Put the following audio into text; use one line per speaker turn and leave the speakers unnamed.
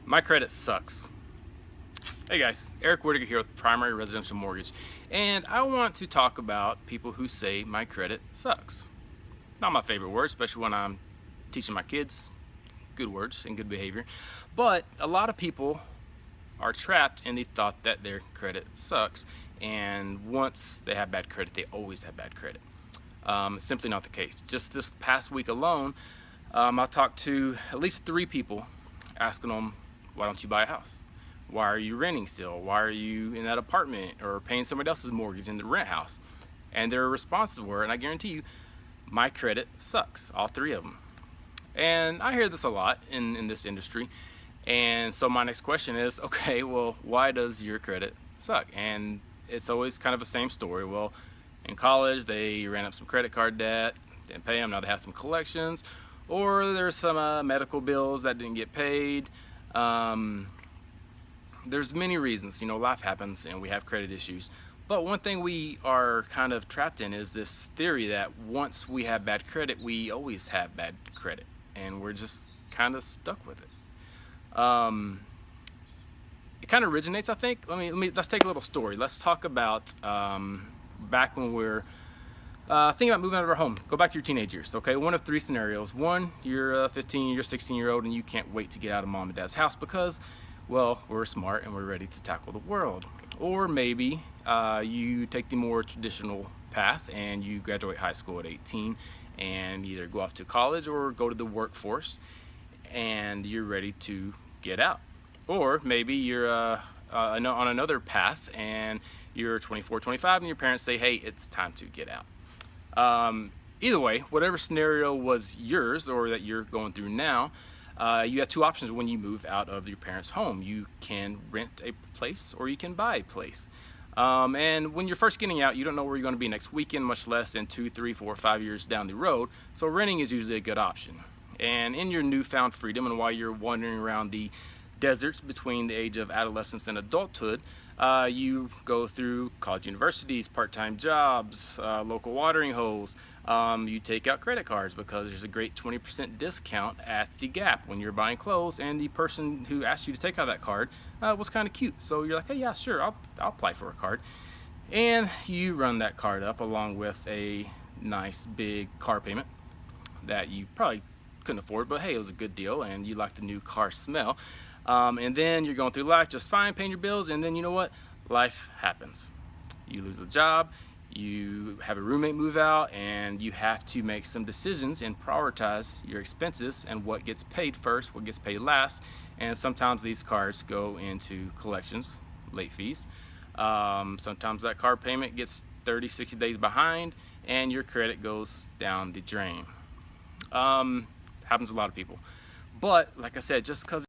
My credit sucks. Hey guys, Eric Whitaker here with Primary Residential Mortgage, and I want to talk about people who say my credit sucks. Not my favorite word, especially when I'm teaching my kids good words and good behavior, but a lot of people are trapped in the thought that their credit sucks, and once they have bad credit, they always have bad credit. It's simply not the case. Just this past week alone, I talked to at least 3 people asking them, why don't you buy a house? Why are you renting still? Why are you in that apartment or paying somebody else's mortgage in the rent house? And their responses were, and I guarantee you, my credit sucks, all 3 of them. And I hear this a lot in this industry. And so my next question is, okay, well, why does your credit suck? And it's always kind of the same story. Well, in college, they ran up some credit card debt, didn't pay them, now they have some collections, or there's some medical bills that didn't get paid. There's many reasons, life happens and we have credit issues. But one thing we are kind of trapped in is this theory that once we have bad credit, we always have bad credit, and we're just kind of stuck with it. It kind of originates, I think. Let's take a little story. Let's talk about back when we're thinking about moving out of our home. Go back to your teenage years. Okay, one of 3 scenarios. One, you're 15, you're 16-year-old, and you can't wait to get out of mom and dad's house because, well, we're smart and we're ready to tackle the world. Or maybe you take the more traditional path and you graduate high school at 18 and either go off to college or go to the workforce and you're ready to get out. Or maybe you're on another path and you're 24, 25 and your parents say, hey, it's time to get out. Either way, whatever scenario was yours or that you're going through now, you have 2 options when you move out of your parents' home. You can rent a place or you can buy a place. And when you're first getting out, you don't know where you're going to be next weekend, much less in 2, 3, 4, 5 years down the road. So renting is usually a good option. And in your newfound freedom and while you're wandering around the deserts between the age of adolescence and adulthood, you go through college universities, part-time jobs, local watering holes. You take out credit cards because there's a great 20% discount at the Gap when you're buying clothes, and the person who asked you to take out that card was kind of cute. So you're like, hey, yeah, sure, I'll apply for a card. And you run that card up along with a nice big car payment that you probably couldn't afford, but hey, it was a good deal and you like the new car smell. And then you're going through life just fine, paying your bills, and then you know what? Life happens. You lose a job, you have a roommate move out, and you have to make some decisions and prioritize your expenses and what gets paid first, what gets paid last. And sometimes these cards go into collections, late fees. Sometimes that car payment gets 30, 60 days behind and your credit goes down the drain. Happens to a lot of people. But like I said, just because